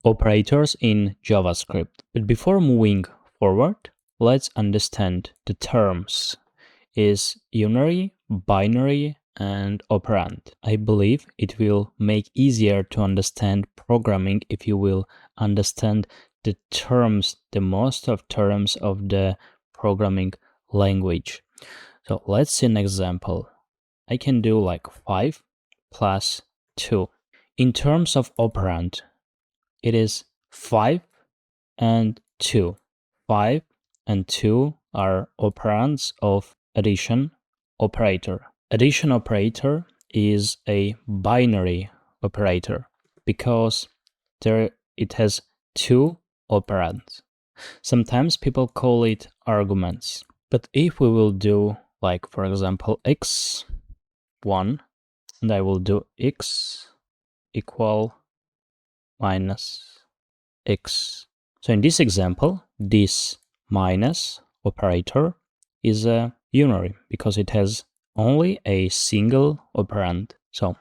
operators in JavaScript. But before moving forward, let's understand the terms is unary, binary, and operand. I believe it will make easier to understand programming if you will understand the terms, the most of terms of the programming language. So let's see an example. I can do like 5 plus 2. In terms of operand, it is 5 and 2. 5 and 2 are operands of addition operator. Addition operator is a binary operator because it has 2 operands. Sometimes people call it arguments. But if we will do, like, for example, x1, and I will do x equal minus x. So in this example, this minus operator is a unary because it has only a single operand. So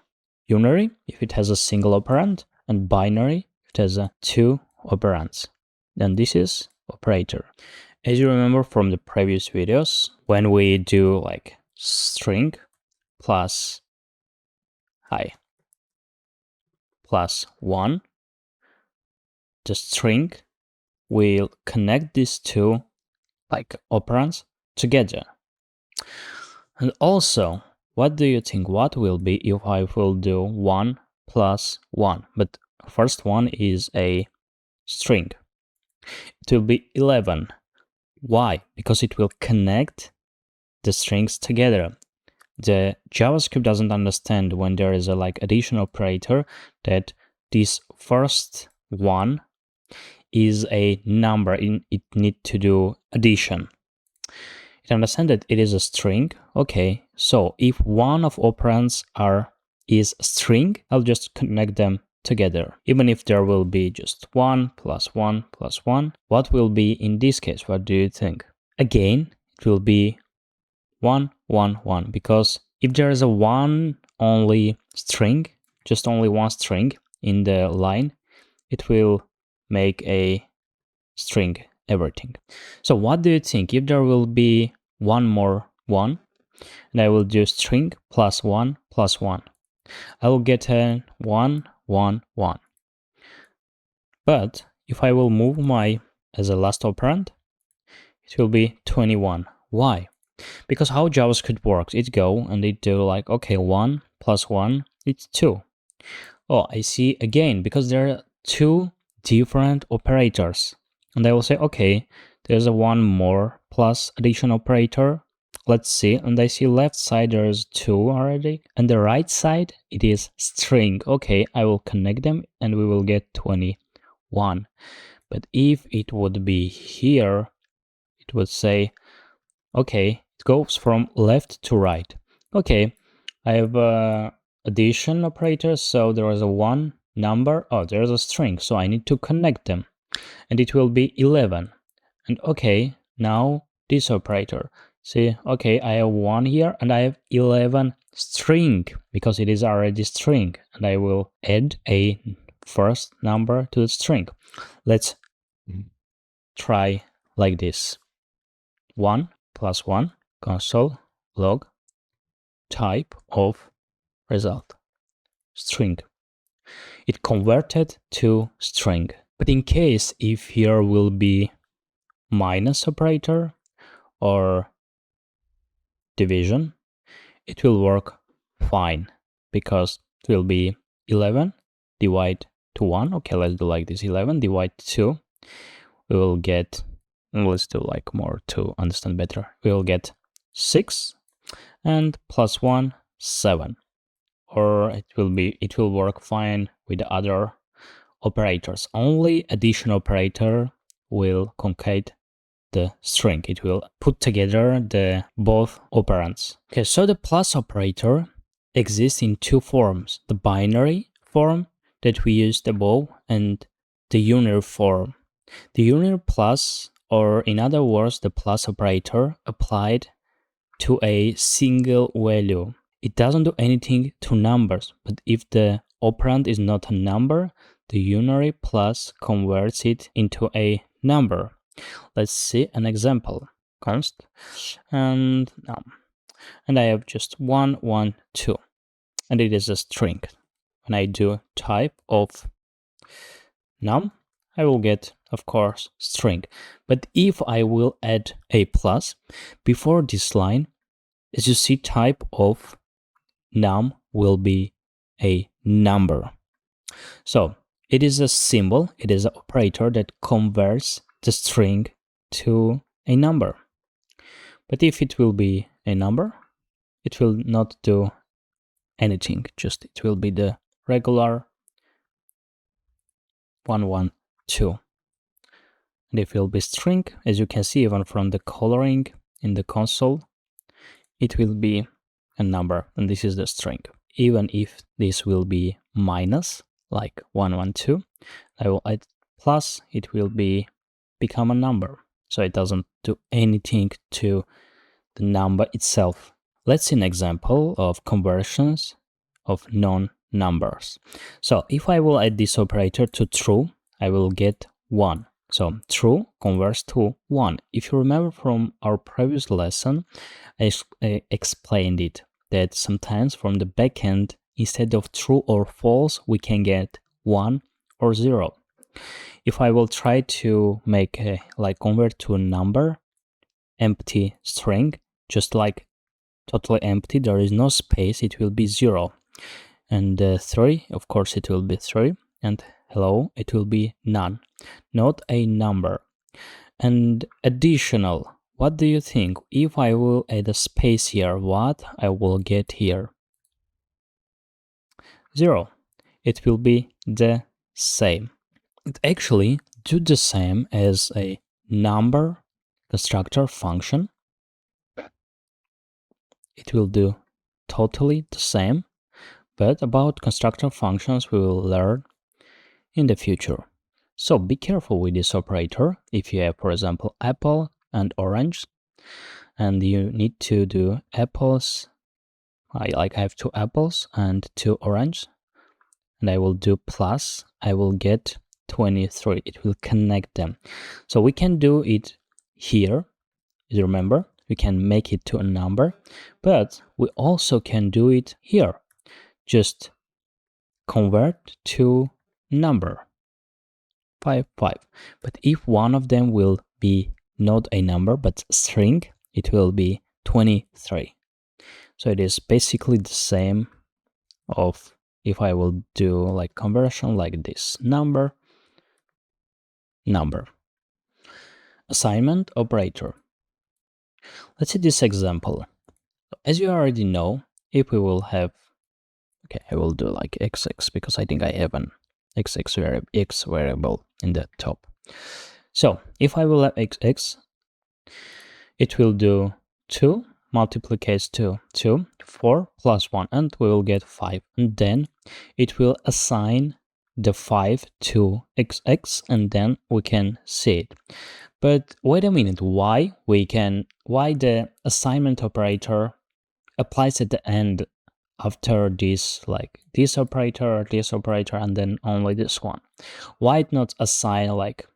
unary if it has a single operand, and binary if it has 2 operands. Then this is operator. As you remember from the previous videos, when we do like string plus plus 1, the string will connect these two like operands together. And also, what do you think? What will be if I will do 1 plus 1? But first one is a string. It will be 11. Why? Because it will connect the strings together. The JavaScript doesn't understand when there is a like addition operator that this first one is a number. It need to do addition. It understands that it is a string. Okay, so if one of operands is string, I'll just connect them together. Even if there will be just 1 plus 1 plus 1, what will be in this case? What do you think? Again, it will be 1, 1, 1, because if there is a one only string, just only one string in the line, it will make a string everything. So what do you think if there will be one more 1 and I will do string plus 1 plus 1? I will get a 1, 1, 1. But if I will move my as a last operand, it will be 21. Why? Because how JavaScript works, it go and it do like, okay, 1 plus 1, it's 2. Oh, I see again, because there are 2 different operators. And I will say, okay, there's a 1 more plus addition operator. Let's see, and I see left side there's 2 already, and the right side it is string. Okay, I will connect them and we will get 21. But if it would be here, it would say, okay, it goes from left to right. Okay, I have addition operator, so there is a 1 number. Oh, there's a string, so I need to connect them, and it will be 11. And okay, now this operator. See, okay, I have 1 here and I have 11 string because it is already string, and I will add a first number to the string. Let's try like this. 1 plus 1 console log type of result string. It converted to string. But in case if here will be minus operator or division, it will work fine because it will be 11 divide to 1. Okay, let's do like this. 11 divide 2. We will get, let's do like more to understand better. We will get 6 and plus 1, 7. Or it will work fine with the other operators. Only addition operator will concat the string. It will put together the both operands. Okay, so the plus operator exists in 2 forms: the binary form that we used above and the unary form. The unary plus, or in other words, the plus operator applied to a single value. It doesn't do anything to numbers, but if the operand is not a number, the unary plus converts it into a number. Let's see an example. Const and num. And I have just 1, 1, 2. And it is a string. When I do type of num, I will get, of course, string. But if I will add a plus before this line, as you see, type of num will be a number. So it is a symbol, it is an operator that converts the string to a number. But if it will be a number, it will not do anything, just it will be the regular 1, 1, 2. And if it will be string, as you can see even from the coloring in the console, it will be a number, and this is the string. Even if this will be minus, like 1, 1, 2, I will add plus, it will become a number. So it doesn't do anything to the number itself. Let's see an example of conversions of non-numbers. So if I will add this operator to true, I will get 1. So true converts to 1. If you remember from our previous lesson, I explained it, that sometimes from the backend, instead of true or false, we can get 1 or 0. If I will try to make convert to a number, empty string, just like totally empty, there is no space, it will be 0. And 3, of course, it will be 3. And hello, it will be none, not a number. And additional, what do you think? If I will add a space here, what I will get here? 0. It will be the same. It actually do the same as a number constructor function. It will do totally the same, but about constructor functions we will learn in the future. So be careful with this operator. If you have, for example, apple and orange, and you need to do apples, I have 2 apples and 2 orange, and I will do plus, I will get 23. It will connect them. So we can do it here. You remember, we can make it to a number, but we also can do it here. Just convert to number 5, 5. But if one of them will be not a number but string, it will be 23. So it is basically the same of if I will do like conversion like this, number. Assignment operator. Let's see this example. As you already know, if we will have, okay, I will do like xx because I think I have an x variable in the top. So if I will have xx, it will do 2 multiplies 2, 4 plus 1, and we will get 5. And then it will assign the 5 to xx, and then we can see it. But wait a minute, why the assignment operator applies at the end after this, like this operator, and then only this one? Why it not assign like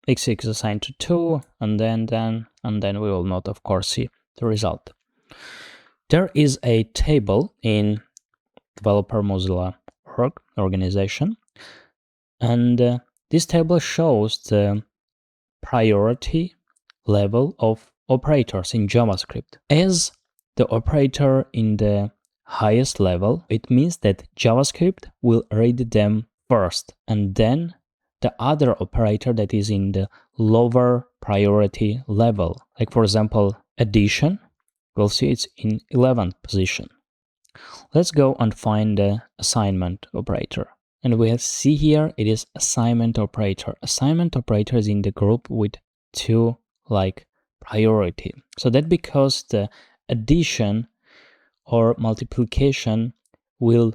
xx assigned to 2, and then we will not, of course, see the result. There is a table in developer Mozilla organization, and this table shows the priority level of operators in JavaScript. As the operator in the highest level, it means that JavaScript will read them first, and then the other operator that is in the lower priority level. Like for example, addition, we'll see it's in 11th position. Let's go and find the assignment operator. And we see here it is assignment operator. Assignment operator is in the group with 2 like priority. So that because the addition or multiplication will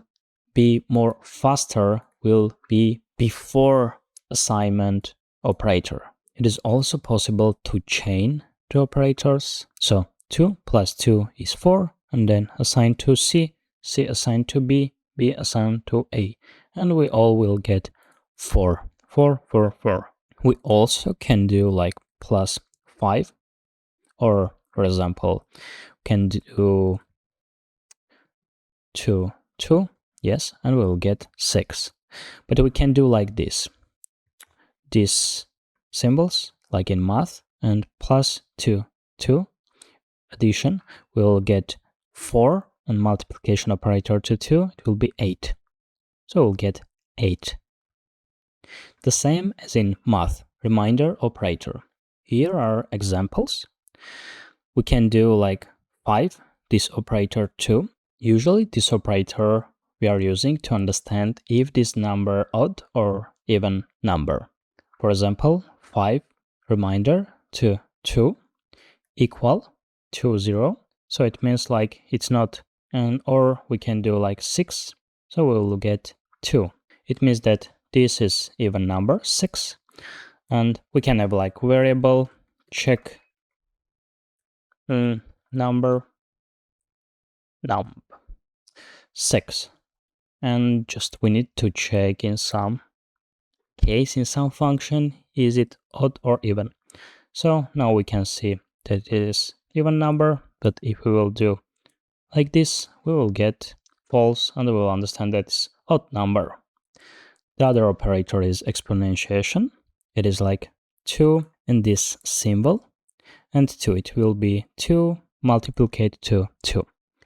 be more faster, will be before assignment operator. It is also possible to chain the operators. So 2 plus 2 is 4, and then assigned to C, C assigned to B, B assigned to A, and we all will get 4, 4, 4, 4. We also can do like plus 5, or for example, can do 2, 2, yes, and we'll get 6. But we can do like this. These symbols, like in math, and plus 2, 2, addition, we'll get 4, and multiplication operator to 2, it will be 8. So we'll get 8. The same as in math, reminder operator. Here are examples. We can do like 5, this operator 2. Usually this operator we are using to understand if this number odd or even number. For example, 5 reminder to 2 equal to 0. So it means like it's not an, or we can do like 6. So we'll get 2. It means that this is even number 6. And we can have like variable check number num 6. And just we need to check in some case, in some function, is it odd or even. So now we can see that it is even number, but if we will do like this, we will get false, and we will understand that it's odd number. The other operator is exponentiation. It is like 2 and this symbol, and 2, it will be 2 multiplied to 2.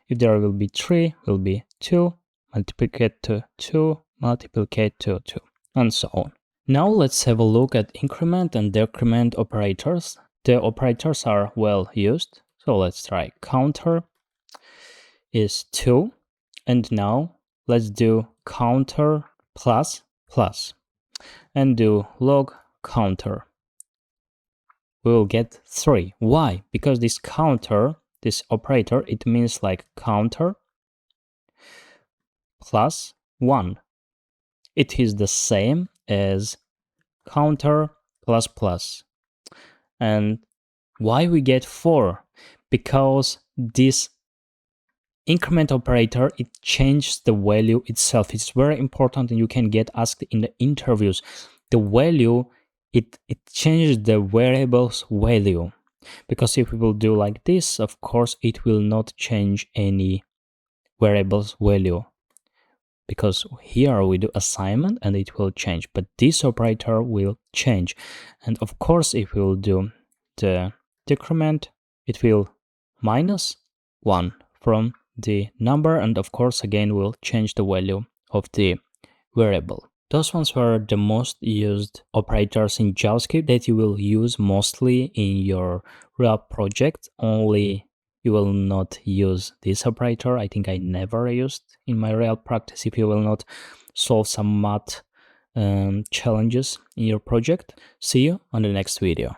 If there will be 3, will be 2 multiplied to 2 multiplied to 2, and so on. Now let's have a look at increment and decrement operators. The operators are well used, so let's try. Counter is 2, and now let's do counter plus plus, and do log counter. We will get 3. Why? Because this counter, this operator, it means like counter plus 1. It is the same as counter plus plus. And why we get 4? Because this increment operator, it changes the value itself. It's very important, and you can get asked in the interviews. The value, it changes the variable's value. Because if we will do like this, of course, it will not change any variable's value. Because here we do assignment and it will change, but this operator will change. And of course, if we will do the decrement, it will minus 1 from the number, and of course again will change the value of the variable. Those ones were the most used operators in JavaScript that you will use mostly in your real project. Only you will not use this operator. I think I never used in my real practice if you will not solve some math challenges in your project. See you on the next video.